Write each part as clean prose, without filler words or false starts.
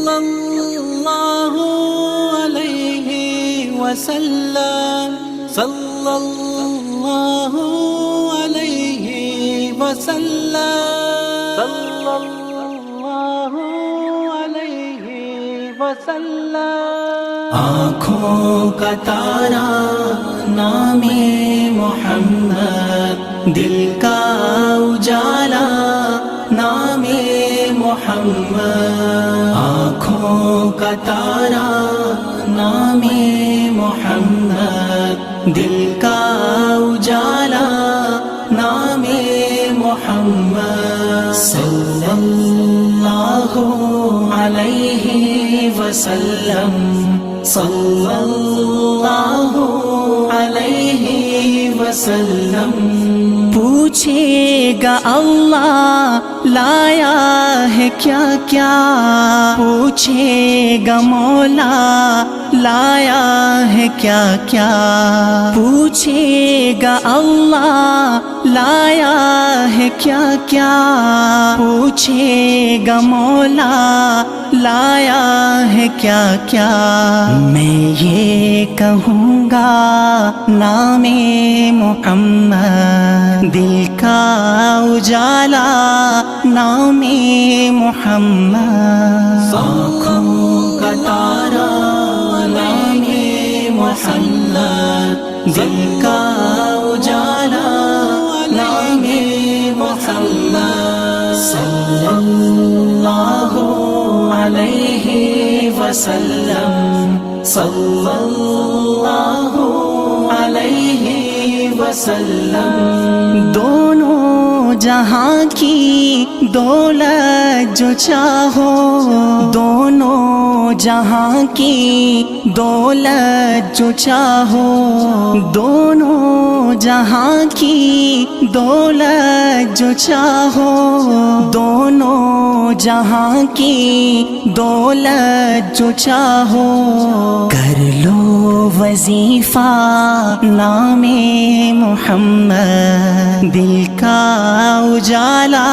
صلی اللہ علیہ وسلم صلی اللہ علیہ وسلم صلی اللہ علیہ وسلم آنکھوں کا تارا نام محمد دل کا اجالا نام محمد آنکھوں کا تارا نام محمد دل کا اجالا نام محمد صلی اللہ علیہ وسلم صلی اللہ علیہ وسلم پوچھے گا اللہ لایا ہے کیا کیا پوچھے گا مولا لایا ہے کیا کیا پوچھے گا اللہ لایا ہے کیا کیا پوچھے گا مولا لایا ہے کیا کیا میں یہ کہوں گا نام محمد دل کا اجالا نام محمد آنکھوں کا تارا نام محمد دل کا اجالا نام محمد صلی اللہ علیہ وسلم صلی اللہ علیہ وسلم دونوں جہاں کی دولت جو چاہو دونوں جہاں کی دولت جو چاہو دونوں جہاں کی دولت جو چاہو دونوں جہاں کی دولت جو چاہو کر لو وظیفہ نام محمد دل کا اجالا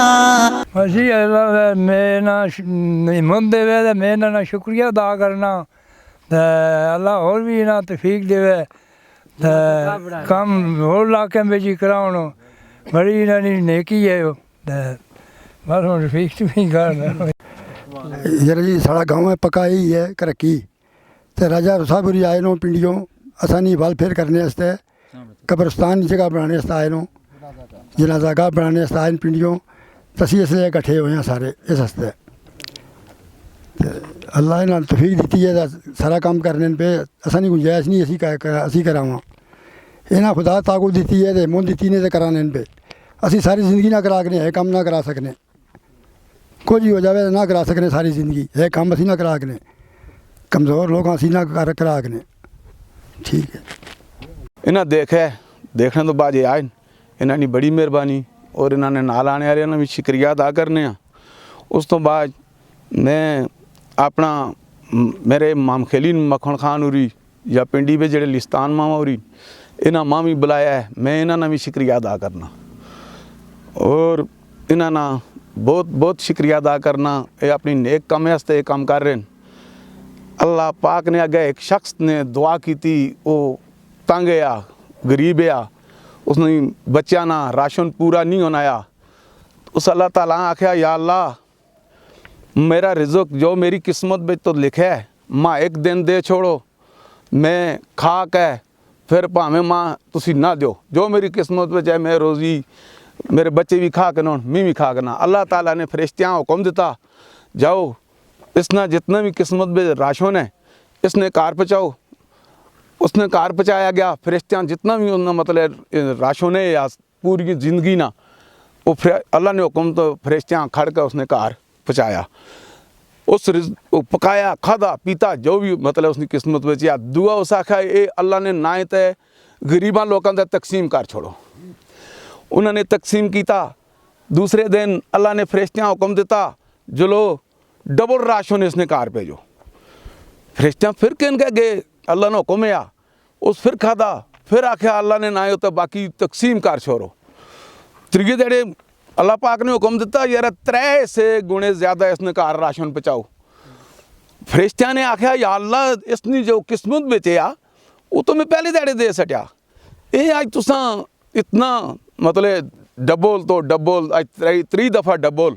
اسی اللہ میں ہمت دے تے میں نہ شکریہ ادا کرنا تے اللہ اور بھی نہ توفیق دے تے کم ہور علاقے میں جی کراؤن بڑی انہاں نیکی ہے تے بس ہن توفیق بھی کرنا یار جی ساڑا گاؤں ہے پکائی ہے کرکی تے راجہ رسابری آئے نو پنڈیوں اسانی بال پھیر کرنے واسطے قبرستان جگہ بنانے واسطے آئے نو جنازہ گاہ بنانے واسطے آئے پنڈیوں تسی اس لیے کٹھے ہوئے ہیں سارے اس واسطے اللہ نے توفیق دیتی ہے سارا کام کرنے پہ اسانی گنجائش نہیں اسی کراواں یہاں خدا طاقت دیتی ہے تے مون دیتی نے تے کرانے پہ اسی ساری زندگی نہ کرا کے ہے کام نہ کرا سکنے کچھ ہو جاوے نہ کرا سکنے ساری زندگی ہے کام اسی نہ کرا کے کمزور لوگ اسی نہ کرا کے ٹھیک ہے انہیں دیکھنے تو بعد یہ آئے انہوں نے بڑی مہربانی اور انہوں نے نال آنے والے بھی شکریہ ادا کرنے ہیں اس تو بعد میں اپنا میرے مام خیلین مکھن خان ہوری یا پنڈی پہ جڑے لستان ماما ہوری انہاں ماں بھی بلایا ہے میں انہوں نے بھی شکریہ ادا کرنا اور انہوں نے بہت شکریہ ادا کرنا یہ اپنی نیک کام واسطے کام کر رہے ہیں اللہ پاک نے اگے ایک شخص نے دعا کی تھی وہ تنگ ہے غریب ہے اس نے بچہ نہ راشن پورا نہیں ہونا آیا اس اللہ تعالیٰ آکھیا یا اللہ میرا رزق جو میری قسمت میں تو لکھے ہے ماں ایک دن دے چھوڑو میں کھا کے پھر پاویں ماں تسی نہ دیو جو میری قسمت میں چاہے میں روزی میرے بچے بھی کھا کے نہ میں بھی کھا کے نہ اللہ تعالیٰ نے فرشتیاں حکم دیتا جاؤ اس نے جتنا بھی قسمت میں راشن ہے اس نے کار پہنچاؤ اس نے کار پہنچایا گیا فرشتیاں جتنا بھی انہوں مطلب راشن ہے یا پوری زندگی نہ وہ اللہ نے حکم تو فرشتیاں کھڑ کے اس نے کار پہنچایا اس پکایا کھادا پیتا جو بھی مطلب اس نے قسمت میں چاہیا دعا اس آکھا اے اللہ نے نہ تے غریباں لوگاں تے تقسیم کر چھوڑو انہوں نے تقسیم کیتا دوسرے دن اللہ نے فرشتیاں حکم دیتا جلو ڈبل راشن اس نے کار بھیجو فرشتیاں پھر کہن کے گئے اللہ نے حکم آیا اس پھر کھادا پھر آکھیا اللہ نے نہ ہوتا باقی تقسیم کر چھوڑو تریے دیڑے اللہ پاک نے حکم دیتا یار 3 سے گنے زیادہ اس نے کار راشن پہنچاؤ फरिश्तियां ने आख्या या अल्लाह इसनी जो किस्मत बेचे वो तो मैं पहले दैड़े दे सटिया, ये अज तुसा इतना मतलब डबल तो डबल अज 3 दफ़ा डबल।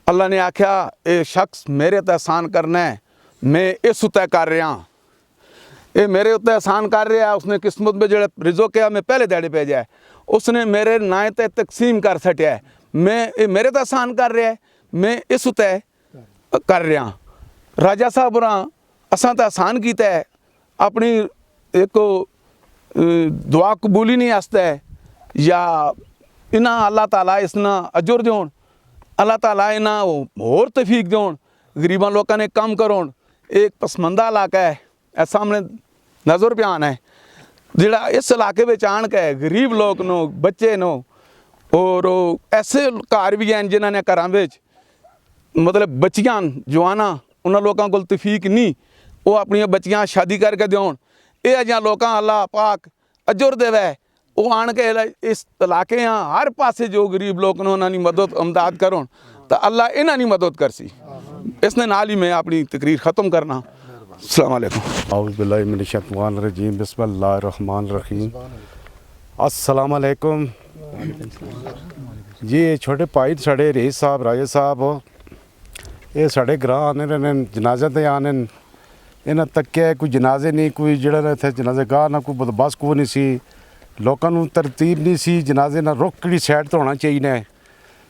अल्लाह ने आख्या ये शख्स मेरे ते एहसान करना है, मैं इस उत्ते कर रहा, ये मेरे उत्ते एहसान कर रहा, उसने किस्मत में जो रिज़्क़ है मैं पहले दैड़े भेजा है, उसने मेरे नाए ते तकसीम कर सटिया है, मैं ये मेरे ते एहसान कर रहा है, मैं इस उत्ते कर रहा। राजा साहब होरां असां तो एहसान किया है अपनी एक दुआ कबूली नहीं आस्ते या इन्हां अल्लाह ताला इसना अजर देन, अल्लाह ताला इन्हां होर तौफीक देन, गरीबां लोगों ने काम करोन। एक पसमंदा इलाका है ए सामने नज़र पे आना है जिहड़ा इस इलाके में आन के गरीब लोग नो बच्चे नो और ऐसे घर भी हैं जिन्हां ने घरां विच मतलब बच्चियां जवाना उन्हां लोगों को तौफीक नहीं वो अपनी बच्चियां शादी करके देन, ये अजियां लोगों अल्लाह पाक अजर देवे वो आन के इस इलाके हर पासे जो गरीब लोग ने उन्होंने मदद अमदाद करो तो अल्लाह इन्हां दी मदद करसी। इसने नाल ही मैं अपनी तकरीर ख़त्म करना। अस्सलाम वालेकुम। औज़ु बिल्लाहि मिनश शैतानिर रजीम, बिस्मिल्लाहिर रहमानिर रहीम। अस्सलाम वालेकुम जी। छोटे भाई साढ़े रईस साहब राजे साहब ये साढ़े ग्रां आने रहे जनाजे ते आने इन्हें तक्या कोई जनाजे नहीं, कोई जड़ा इत्थे जनाजे गाह ना कोई बंदोबस्त कोई नहीं सी, लोगों को तरतीब नहीं सी जनाजे ना रुक किहड़ी साइड तो होना चाहिए।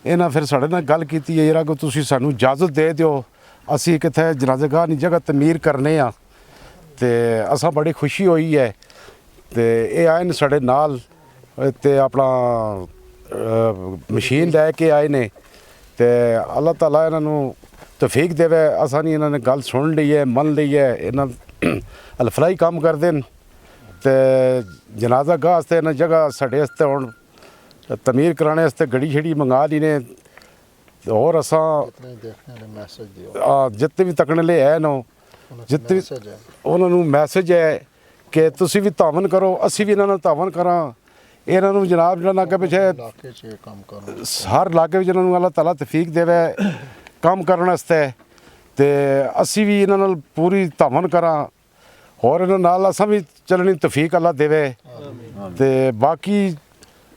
इन्हें फिर साढ़े नाल गल कीती है यार को तुसीं सानूं इजाजत दे दिओ, असीं एक इत्थे जनाजे गाह दी जगह तमीर करने आ ते असां बड़ी खुशी होई है ते ये आए न साढ़े नाल ते अपना मशीन लैके आए ने ते अल्लाह ताला इन्हां तौफीक देवे। असां नहीं इन्होंने गल सुन ली है मन ली है, इन्हां अलफलाई काम करते हैं तो जनाजा गाह आस्ते इन्हां जगह साढ़े आस्ते हुण तमीर कराने आस्ते गड्डी शड़ी मंगा ली ने और असां जितने भी तकने ले है नो जितने उन्होंने मैसेज है कि तुसीं भी तावन करो, असीं भी इन्हां नाल तावन करां। इन्हां नूं जनाब जिहड़ा ना पिछे हर इलाके में जिन्हां नूं अल्लाह ताला तौफीक देवे काम करने वास्ते ते असी भी इन्हां नाल पूरी तावन करा और इन्हां नाल असां भी चलने तौफीक अल्लाह देवे। ते बाकी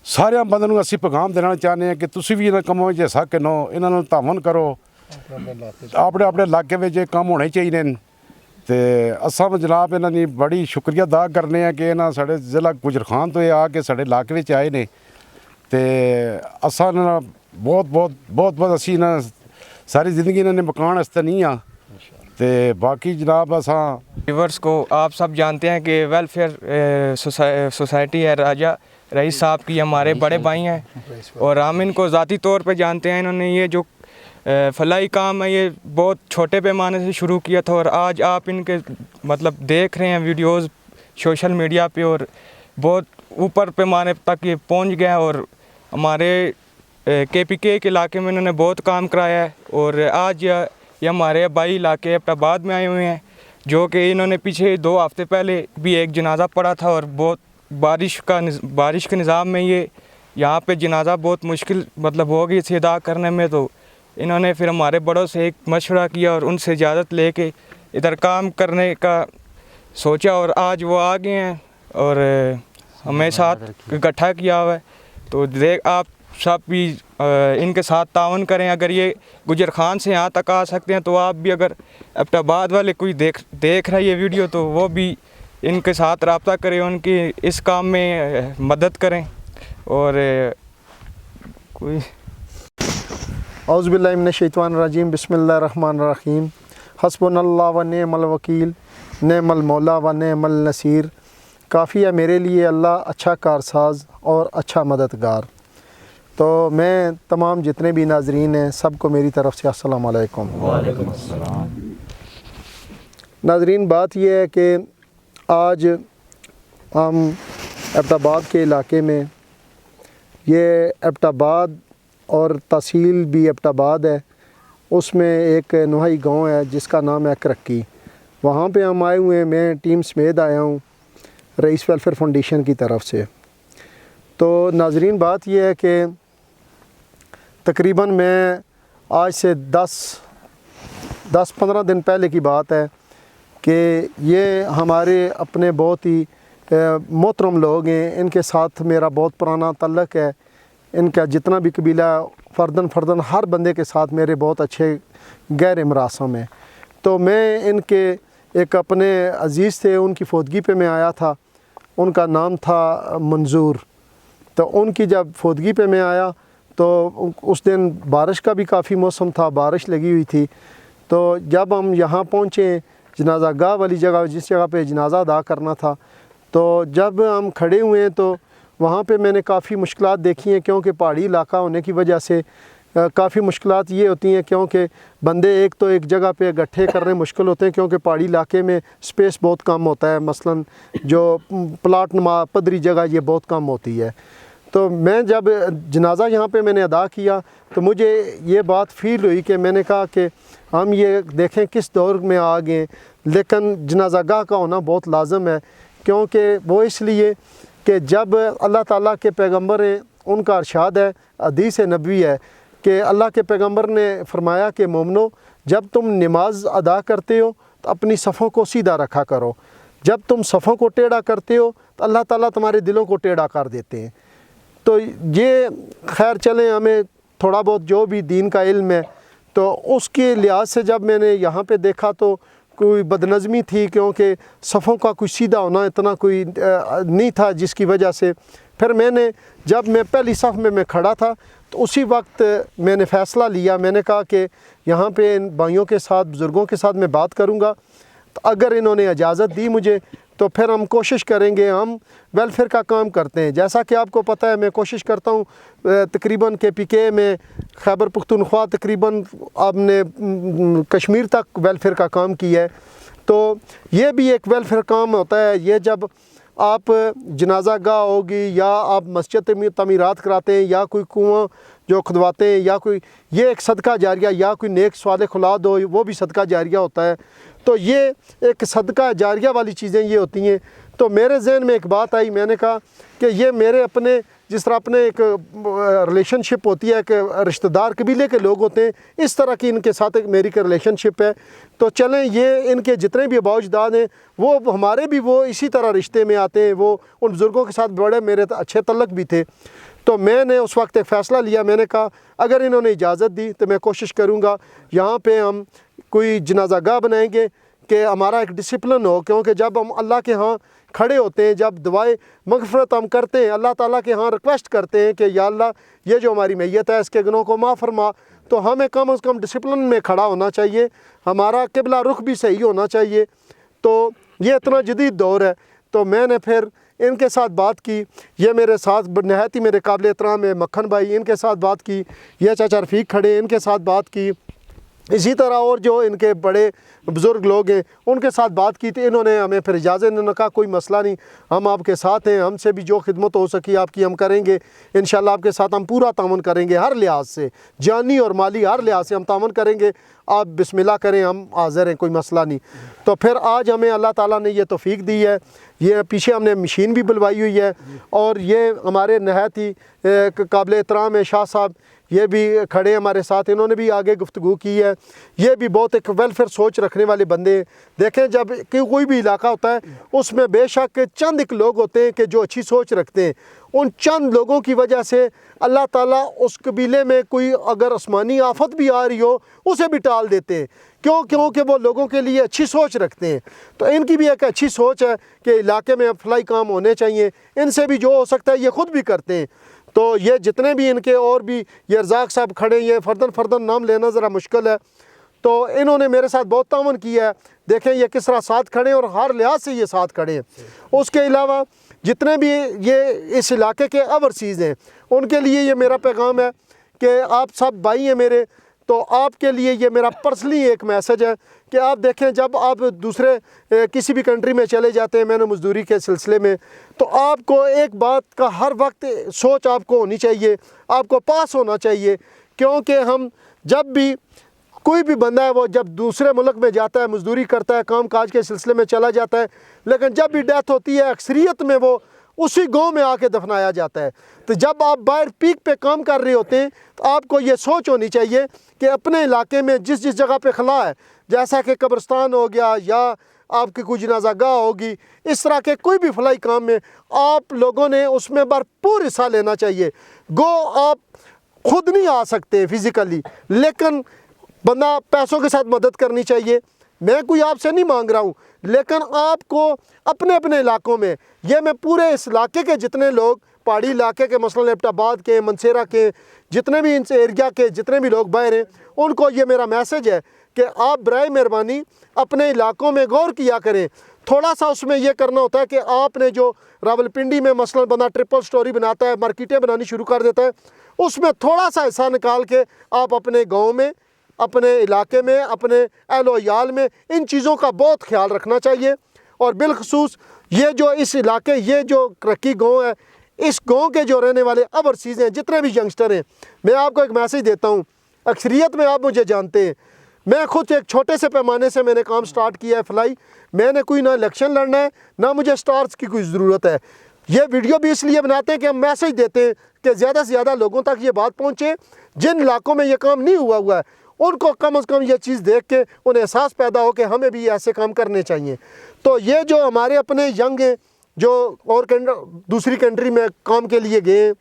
सारे बंदे नूं असी पैगाम देना चाहते हैं कि तुसीं भी इन्हां कम्मां विच हिस्सा किनो, इन्हां नाल तावन करो, अपने अपने इलाके में ये काम होने चाहिए। ते असां जनाब इन्हां दी बड़ी शुक्रिया अदा करने हैं कि इन्हां साढ़े जिला गुजरखान तो आके साढ़े इलाके में आए ने ते असां बहुत बहुत बहुत बहुत असी इन्हां सारी ज़िंदगी इन्होंने मकान वास्ते नहीं आ ते बाकी जनाब असां व्यूअर्स को आप सब जानते हैं कि वेलफेयर सोसाइटी है राजा रईस साहब की, हमारे बड़े भाई हैं और हम इनको ज़ाती तौर पे जानते हैं। इन्होंने ये जो फलाई काम है ये बहुत छोटे पैमाने से शुरू किया था और आज आप इनके मतलब देख रहे हैं वीडियोस सोशल मीडिया पे और बहुत ऊपर पैमाने तक ये पहुंच गया और हमारे KPK के इलाके में इन्होंने बहुत काम कराया है। और आज ये हमारे भाई इलाके एबटाबाद में आए हुए हैं जो कि इन्होंने पीछे 2 हफ्ते पहले भी एक जनाज़ा पड़ा था और बहुत बारिश के निज़ाम में ये यहाँ पे जनाज़ा बहुत मुश्किल मतलब हो गई थी अदा करने में, तो इन्होंने फिर हमारे बड़ों से एक मशवरा किया और उनसे इजाज़त लेके इधर काम करने का सोचा और आज वो आ गए हैं और हमें साथ इकट्ठा किया हुआ है। तो आप सब भी इनके साथ तावन करें। अगर ये गुजर खान से यहाँ तक आ सकते हैं तो आप भी अगर एबटाबाद वाले कोई देख रहा है ये वीडियो तो वो भी इनके साथ रब्ता करें, उनकी इस काम में मदद करें। और कोई औज़ु बिल्लाहि मिनश शैतानिर रजीम, बिस्मिल्लाहिर रहमानिर रहीम। हस्बुनल्लाह व निअमल वकील, निअमल मौला व निअमल नसीर। काफ़ी है मेरे लिए अल्लाह अच्छा कारसाज और अच्छा मददगार। तो मैं तमाम जितने भी नाजरीन हैं सबको मेरी तरफ़ से अस्सलाम वालेकुम। नाजरीन बात यह है कि आज हम एबटाबाद के इलाके में, ये एबटाबाद और तहसील भी एबटाबाद है, उसमें एक नुहाई गांव है जिसका नाम है करक्की। वहाँ पे हम आए हुए हैं, मैं टीम समेत आया हूँ रईस वेलफेयर फाउंडेशन की तरफ से। तो नाजरीन बात यह है कि तकरीबन मैं आज से 10-15 दिन पहले की बात है कि ये हमारे अपने बहुत ही मोहतरम लोग हैं, इनके साथ मेरा बहुत पुराना तल्लक है। इनका जितना भी कबीला फ़र्दन हर बंदे के साथ मेरे बहुत अच्छे गहरे मरासम हैं। तो मैं इनके एक अपने अज़ीज़ थे, उनकी फौतगी पे मैं आया था, उनका नाम था मंजूर। तो उनकी जब फौतगी पे मैं आया तो उस दिन बारिश का भी काफ़ी मौसम था, बारिश लगी हुई थी। तो जब हम यहाँ पहुँचे जनाजा गाह वाली जगह, जिस जगह पे जनाजा अदा करना था, तो जब हम खड़े हुए तो वहाँ पे मैंने काफ़ी मुश्किलात देखी हैं, क्योंकि पहाड़ी इलाका होने की वजह से काफ़ी मुश्किलात ये होती हैं, क्योंकि बंदे एक तो एक जगह पे इकट्ठे करने मुश्किल होते हैं, क्योंकि पहाड़ी इलाके में स्पेस बहुत कम होता है। मसलन जो प्लाट नुमा पदरी जगह ये बहुत कम होती है। तो मैं जब जनाजा यहाँ पे मैंने अदा किया तो मुझे ये बात फ़ील हुई कि मैंने कहा कि हम ये देखें किस दौर में आ गए, लेकिन जनाजा गाह का होना बहुत लाजम है। क्योंकि वो इसलिए कि जब अल्लाह ताला के पैगंबर हैं, उनका इरशाद है, हदीस नबवी है कि अल्लाह के पैगंबर ने फरमाया कि मोमनो, जब तुम नमाज अदा करते हो तो अपनी सफ़ों को सीधा रखा करो, जब तुम सफ़ों को टेढ़ा करते हो तो अल्लाह ताला तुम्हारे दिलों को टेढ़ा कर देते हैं। तो ये खैर चलें, हमें थोड़ा बहुत जो भी दीन का इल्म है, तो उसके लिहाज से जब मैंने यहाँ पे देखा तो कोई बदनज़मी थी, क्योंकि सफ़ों का कोई सीधा होना इतना कोई नहीं था, जिसकी वजह से फिर मैंने जब मैं पहली सफ़ में मैं खड़ा था तो उसी वक्त मैंने फ़ैसला लिया। मैंने कहा कि यहाँ पे इन भाइयों के साथ, बुज़ुर्गों के साथ मैं बात करूँगा, तो अगर इन्होंने इजाज़त दी मुझे तो फिर हम कोशिश करेंगे, हम वेलफेयर का काम करते हैं। जैसा कि आपको पता है मैं कोशिश करता हूँ तकरीबन KPK में, खैबर पख्तूनख्वा तकरीबन आपने कश्मीर तक वेलफेयर का काम किया है। तो ये भी एक वेलफेयर काम होता है। ये जब आप जनाजा गाह होगी या आप मस्जिद तमीरात कराते हैं या कोई कुआं जो खुदवाते हैं या कोई, ये एक सदका जारिया, या कोई नेक स्वाले खुलाद हो, वो भी सदका जारिया होता है। तो ये एक सदका जारिया वाली चीज़ें ये होती हैं। तो मेरे जहन में एक बात आई, मैंने कहा कि ये मेरे अपने, जिस तरह अपने एक रिलेशनशिप होती है कि रिश्तेदार कबीले के लोग होते हैं, इस तरह की इनके साथ एक मेरी का रिलेशनशिप है। तो चलें, ये इनके जितने भी अबाउजदाद हैं वो हमारे भी वो इसी तरह रिश्ते में आते हैं। वो उन बुज़ुर्गों के साथ बड़े मेरे अच्छे तल्लक भी थे। तो मैंने उस वक्त एक फ़ैसला लिया, मैंने कहा अगर इन्होंने इजाज़त दी तो मैं कोशिश करूँगा यहाँ पे हम कोई जनाजा गाह बनाएंगे कि हमारा एक डिसिप्लिन हो। क्योंकि जब हम अल्लाह के यहाँ खड़े होते हैं, जब दुआए मग़फ़िरत हम करते हैं, अल्लाह ताला के यहाँ रिक्वेस्ट करते हैं कि या अल्लाह ये जो हमारी मैयत है इसके गुनहों को माफ़ फरमा, तो हमें कम से कम डिसिप्लिन में खड़ा होना चाहिए, हमारा क़िबला रुख भी सही होना चाहिए। तो ये इतना जदीद दौर है। तो मैंने फिर इनके साथ बात की, ये मेरे साथ नहायत ही मेरे काबिल एहतराम है मक्खन भाई, इनके साथ बात की, ये चाचा रफ़ीक खड़े, इनके साथ बात की, इसी तरह और जो इनके बड़े बुज़ुर्ग लोग हैं उनके साथ बात की। तो इन्होंने हमें फिर इजाज़त, इन्होंने कहा कोई मसला नहीं, हम आपके साथ हैं, हमसे भी जो खिदमत हो सकी आपकी हम करेंगे, इंशाल्लाह आपके साथ हम पूरा तावन करेंगे, हर लिहाज से, जानी और माली हर लिहाज से हम तावन करेंगे, आप बिस्मिल्लाह करें, हम हाज़िर हैं, कोई मसला नहीं। तो फिर आज हमें अल्लाह ताला ने ये तौफ़ीक दी है, ये पीछे हमने मशीन भी बुलवाई हुई है, और ये हमारे नहायत ही काबिल एहतराम है शाह साहब, ये भी खड़े हैं हमारे साथ, इन्होंने भी आगे गुफ्तगू की है। ये भी बहुत एक वेलफेयर सोच रखने वाले बंदे हैं। देखें, जब कोई भी इलाका होता है उसमें बेशक चंद एक लोग होते हैं कि जो अच्छी सोच रखते हैं, उन चंद लोगों की वजह से अल्लाह ताला उस कबीले में कोई अगर आसमानी आफत भी आ रही हो उसे भी टाल देते हैं। क्यों? क्योंकि वो लोगों के लिए अच्छी सोच रखते हैं। तो इनकी भी एक अच्छी सोच है कि इलाके में फलाई काम होने चाहिए, इनसे भी जो हो सकता है ये ख़ुद भी करते हैं। तो ये जितने भी इनके और भी ये रज़ाक साहब खड़े, ये फ़र्दन नाम लेना ज़रा मुश्किल है, तो इन्होंने मेरे साथ बहुत तावन किया है। देखें ये किस तरह साथ खड़े हैं और हर लिहाज से ये साथ खड़े हैं। उसके अलावा जितने भी ये इस इलाके के ओवरसीज़ हैं उनके लिए ये मेरा पैगाम है कि आप सब भाई हैं मेरे, तो आपके लिए ये मेरा पर्सनली एक मैसेज है कि आप देखें, जब आप दूसरे किसी भी कंट्री में चले जाते हैं, मैंने मज़दूरी के सिलसिले में, तो आपको एक बात का हर वक्त सोच आपको होनी चाहिए, आपको पास होना चाहिए। क्योंकि हम जब भी कोई भी बंदा है वो जब दूसरे मुल्क में जाता है, मज़दूरी करता है, काम काज के सिलसिले में चला जाता है, लेकिन जब भी डेथ होती है अक्सरियत में वो उसी गांव में आके दफनाया जाता है। तो जब आप बाहर पीक पे काम कर रहे होते हैं तो आपको ये सोच होनी चाहिए कि अपने इलाके में जिस जिस जगह पे खला है, جیسا کہ قبرستان ہو گیا یا آپ کی کوئی جنازہ گاہ ہوگی، اس طرح کے کوئی بھی فلاحی کام میں آپ لوگوں نے اس میں بھرپور حصہ لینا چاہیے۔ گو آپ خود نہیں آ سکتے فزیکلی، لیکن بندہ پیسوں کے ساتھ مدد کرنی چاہیے۔ میں کوئی آپ سے نہیں مانگ رہا ہوں، لیکن آپ کو اپنے اپنے علاقوں میں، یہ میں پورے اس علاقے کے جتنے لوگ، پہاڑی علاقے کے مثلاً ایبٹ آباد کے، منسیرہ کے، جتنے بھی ان ایریا کے جتنے بھی لوگ باہر ہیں، ان کو یہ میرا میسج ہے کہ آپ برائے مہربانی اپنے علاقوں میں غور کیا کریں۔ تھوڑا سا اس میں یہ کرنا ہوتا ہے کہ آپ نے جو راولپنڈی میں مثلاً بندہ ٹرپل سٹوری بناتا ہے، مارکیٹیں بنانی شروع کر دیتا ہے، اس میں تھوڑا سا حصہ نکال کے آپ اپنے گاؤں میں، اپنے علاقے میں، اپنے اہل و عیال میں ان چیزوں کا بہت خیال رکھنا چاہیے۔ اور بالخصوص یہ جو اس علاقے، یہ جو کرکی گاؤں ہے، اس گاؤں کے جو رہنے والے اوورسیز ہیں، جتنے بھی ینگسٹر ہیں، میں آپ کو ایک میسج دیتا ہوں۔ اکثریت میں آپ مجھے جانتے ہیں، میں خود ایک چھوٹے سے پیمانے سے میں نے کام سٹارٹ کیا ہے فلائی۔ میں نے کوئی نہ الیکشن لڑنا ہے، نہ مجھے سٹارز کی کوئی ضرورت ہے۔ یہ ویڈیو بھی اس لیے بناتے ہیں کہ ہم میسج دیتے ہیں کہ زیادہ سے زیادہ لوگوں تک یہ بات پہنچے۔ جن علاقوں میں یہ کام نہیں ہوا ہے، ان کو کم از کم یہ چیز دیکھ کے انہیں احساس پیدا ہو کہ ہمیں بھی ایسے کام کرنے چاہیے۔ تو یہ جو ہمارے اپنے ینگ ہیں جو اور دوسری کنٹری میں کام کے لیے گئے ہیں،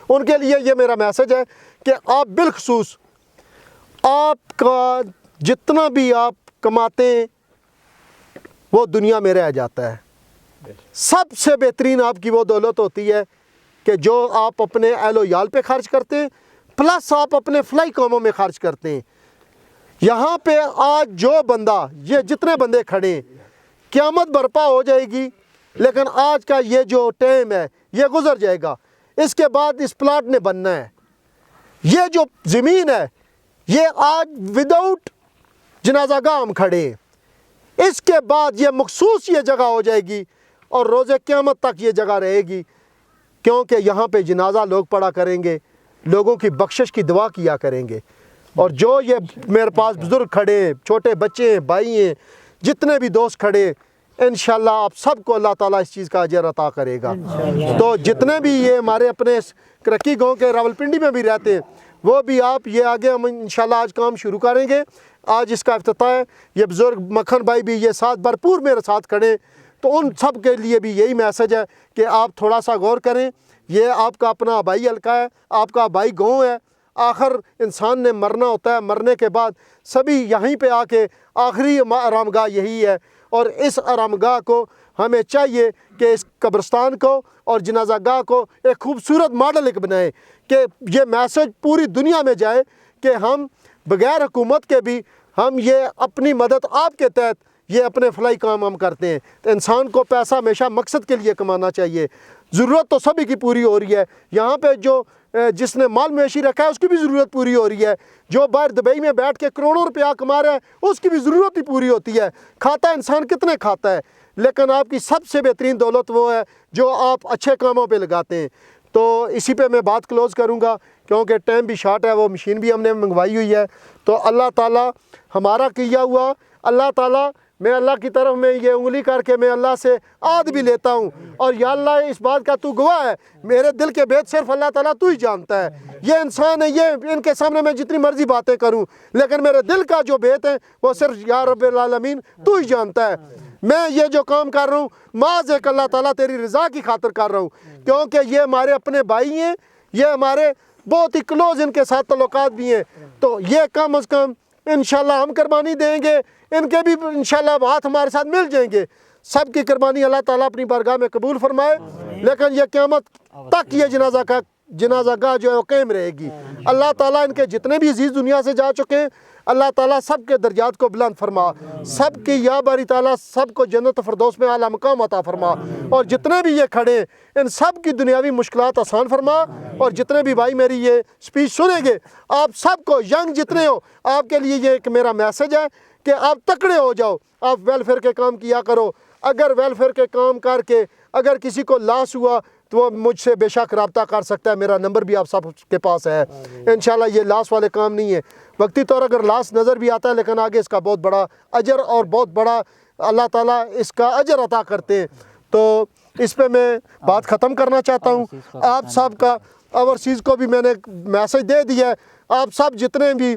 ان کے لیے یہ میرا میسج ہے کہ آپ بالخصوص آپ کا جتنا بھی آپ کماتے ہیں وہ دنیا میں رہ جاتا ہے۔ سب سے بہترین آپ کی وہ دولت ہوتی ہے کہ جو آپ اپنے اہل و عیال پہ خرچ کرتے ہیں، پلس آپ اپنے فلاحی کاموں میں خرچ کرتے ہیں۔ یہاں پہ آج جو بندہ، یہ جتنے بندے کھڑے ہیں، قیامت برپا ہو جائے گی، لیکن آج کا یہ جو ٹائم ہے یہ گزر جائے گا۔ اس کے بعد اس پلاٹ نے بننا ہے۔ یہ جو زمین ہے یہ آج وداؤٹ جنازہ گاہ ہم کھڑے ہیں، اس کے بعد یہ مخصوص یہ جگہ ہو جائے گی اور روز قیامت تک یہ جگہ رہے گی، کیونکہ یہاں پہ جنازہ لوگ پڑھا کریں گے، لوگوں کی بخشش کی دعا کیا کریں گے۔ اور جو یہ میرے پاس بزرگ کھڑے ہیں، چھوٹے بچے ہیں، بھائی ہیں، جتنے بھی دوست کھڑے، انشاءاللہ آپ سب کو اللہ تعالیٰ اس چیز کا اجر عطا کرے گا۔ تو جتنے بھی یہ ہمارے اپنے کرکی گاؤں کے راولپنڈی میں بھی رہتے ہیں، وہ بھی آپ یہ آگے ہم انشاءاللہ آج کام شروع کریں گے۔ آج اس کا افتتاح ہے۔ یہ بزرگ مکھن بھائی بھی یہ ساتھ بھرپور میرے ساتھ کھڑے، تو ان سب کے لیے بھی یہی میسج ہے کہ آپ تھوڑا سا غور کریں۔ یہ آپ کا اپنا آبائی حلقہ ہے، آپ کا آبائی گاؤں ہے۔ آخر انسان نے مرنا ہوتا ہے، مرنے کے بعد سبھی یہیں پہ آ کے آخری آرام گاہ یہی ہے، اور اس آرام گاہ کو ہمیں چاہیے کہ اس قبرستان کو اور جنازہ گاہ کو ایک خوبصورت ماڈل ایک بنائیں کہ یہ میسج پوری دنیا میں جائے کہ ہم بغیر حکومت کے بھی ہم یہ اپنی مدد آپ کے تحت یہ اپنے فلاحی کام ہم کرتے ہیں۔ تو انسان کو پیسہ ہمیشہ مقصد کے لیے کمانا چاہیے۔ ضرورت تو سبھی کی پوری ہو رہی ہے، یہاں پہ جو جس نے مال مویشی رکھا ہے اس کی بھی ضرورت پوری ہو رہی ہے، جو باہر دبئی میں بیٹھ کے کروڑوں روپیہ کما رہا ہے اس کی بھی ضرورت ہی پوری ہوتی ہے۔ کھاتا ہے انسان کتنے کھاتا ہے، لیکن آپ کی سب سے بہترین دولت وہ ہے جو آپ اچھے کاموں پہ لگاتے ہیں۔ تو اسی پہ میں بات کلوز کروں گا کیونکہ ٹائم بھی شارٹ ہے، وہ مشین بھی ہم نے منگوائی ہوئی ہے۔ تو اللہ تعالیٰ ہمارا کیا ہوا، اللہ تعالیٰ، میں اللہ کی طرف میں یہ انگلی کر کے میں اللہ سے عہد بھی لیتا ہوں، اور یا اللہ اس بات کا تو گواہ ہے، میرے دل کے بھید صرف اللہ تعالیٰ تو ہی جانتا ہے۔ یہ انسان ہے، یہ ان کے سامنے میں جتنی مرضی باتیں کروں، لیکن میرے دل کا جو بھید ہے وہ صرف یا رب العالمین تو ہی جانتا ہے۔ میں یہ جو کام کر رہا ہوں معاذ ایک اللہ تعالیٰ تیری رضا کی خاطر کر رہا ہوں، کیونکہ یہ ہمارے اپنے بھائی ہیں، یہ ہمارے بہت ہی کلوز ان کے ساتھ تعلقات بھی ہیں۔ تو یہ کم از کم انشاءاللہ ہم قربانی دیں گے، ان کے بھی انشاءاللہ ہاتھ ہمارے ساتھ مل جائیں گے۔ سب کی قربانی اللہ تعالیٰ اپنی بارگاہ میں قبول فرمائے، لیکن یہ قیامت تک یہ جنازہ گاہ جو ہے وہ قائم رہے گی۔ اللہ تعالیٰ ان کے جتنے بھی عزیز دنیا سے جا چکے ہیں، اللہ تعالیٰ سب کے درجات کو بلند فرما، سب کی یا باری تعالیٰ سب کو جنت فردوس میں اعلیٰ مقام عطا فرما، اور جتنے بھی یہ کھڑے ہیں ان سب کی دنیاوی مشکلات آسان فرما۔ اور جتنے بھی بھائی میری یہ سپیچ سنیں گے، آپ سب کو، ینگ جتنے ہو، آپ کے لیے یہ ایک میرا میسج ہے کہ آپ تکڑے ہو جاؤ، آپ ویلفیئر کے کام کیا کرو۔ اگر ویلفیئر کے کام کر کے اگر کسی کو لاس ہوا تو وہ مجھ سے بے شک رابطہ کر سکتا ہے، میرا نمبر بھی آپ سب کے پاس ہے۔ انشاءاللہ یہ لاس والے کام نہیں ہے، وقتی طور اگر لاس نظر بھی آتا ہے لیکن آگے اس کا بہت بڑا اجر اور بہت بڑا اللہ تعالیٰ اس کا اجر عطا کرتے ہیں۔ تو اس پہ میں بات ختم کرنا چاہتا ہوں۔ آپ سب کا اوورسیز کو بھی میں نے میسج دے دیا ہے، آپ سب جتنے بھی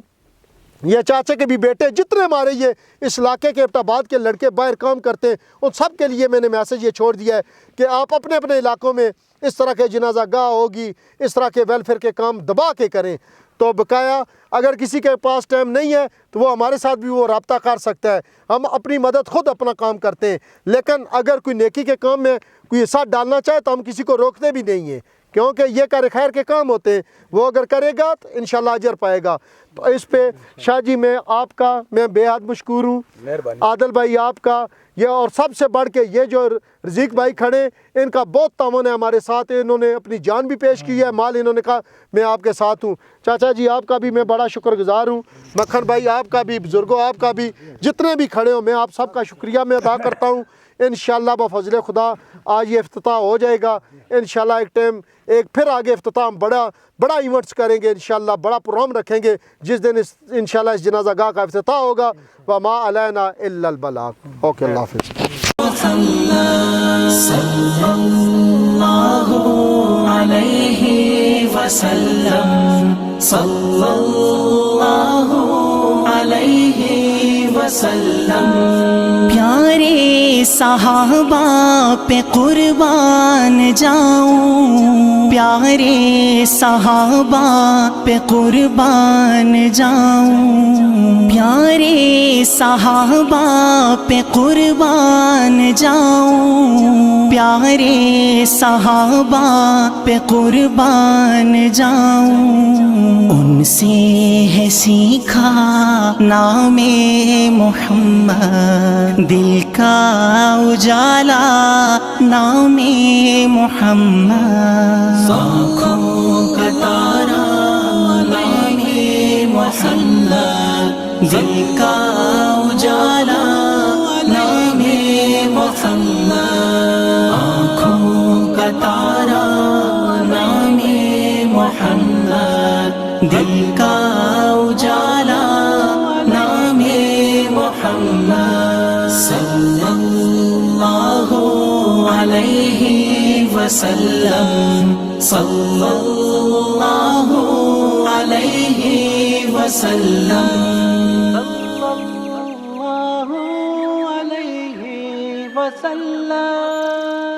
یہ چاچے کے بھی بیٹے جتنے ہمارے یہ اس علاقے کے ایبٹ کے لڑکے باہر کام کرتے ہیں ان سب کے لیے میں نے میسیج یہ چھوڑ دیا ہے کہ آپ اپنے اپنے علاقوں میں اس طرح کے جنازہ گاہ ہوگی، اس طرح کے ویلفیئر کے کام دبا کے کریں. تو بقایا اگر کسی کے پاس ٹائم نہیں ہے تو وہ ہمارے ساتھ بھی وہ رابطہ کر سکتا ہے. ہم اپنی مدد خود اپنا کام کرتے ہیں، لیکن اگر کوئی نیکی کے کام میں کوئی حصہ ڈالنا چاہے تو ہم کسی کو روکتے بھی نہیں ہیں، کیونکہ یہ کر خیر کے کام ہوتے ہیں. وہ اگر کرے گا تو انشاءاللہ اجر پائے گا. تو اس پہ شاہ جی میں آپ کا میں بے حد مشکور ہوں، عادل بھائی آپ کا، یہ اور سب سے بڑھ کے یہ جو رزیق بھائی کھڑے ان کا بہت تعاون ہے ہمارے ساتھ. انہوں نے اپنی جان بھی پیش کی ہے، مال انہوں نے کہا میں آپ کے ساتھ ہوں. چاچا جی آپ کا بھی میں بڑا شکر گزار ہوں، مکھن بھائی آپ کا بھی، بزرگوں آپ کا بھی، جتنے بھی کھڑے ہوں میں آپ سب کا شکریہ میں ادا کرتا ہوں. انشاءاللہ بفضل خدا آج یہ افتتاح ہو جائے گا. انشاءاللہ ایک ٹائم ایک پھر آگے افتتاح بڑا ایونٹس کریں گے انشاءاللہ، بڑا پروگرام رکھیں گے جس دن انشاءاللہ اس جنازہ گاہ کا افتتاح ہوگا. وما علینا الا البلاغ. اوکے اللہ حافظ. صلی اللہ علیہ وسلم، صلی اللہ علیہ وسلم. پیارے صحابہ پہ قربان جاؤں، پیارے صحابہ پہ قربان جاؤں، پیارے صحابہ پہ قربان جاؤں، پیارے صحابہ پہ قربان جاؤں. ان سے ہے سیکھا نام محمد، دل کا اجالا نام محمد، آنکھوں کا تارا نام محمد، دل کا اجالا نام محمد، آنکھوں کا تارا نام محمد، دل کا اجالا نام محمد. صلی اللہ علیہ وسلم، صلی اللہ علیہ وسلم، صلی اللہ علیہ وسلم.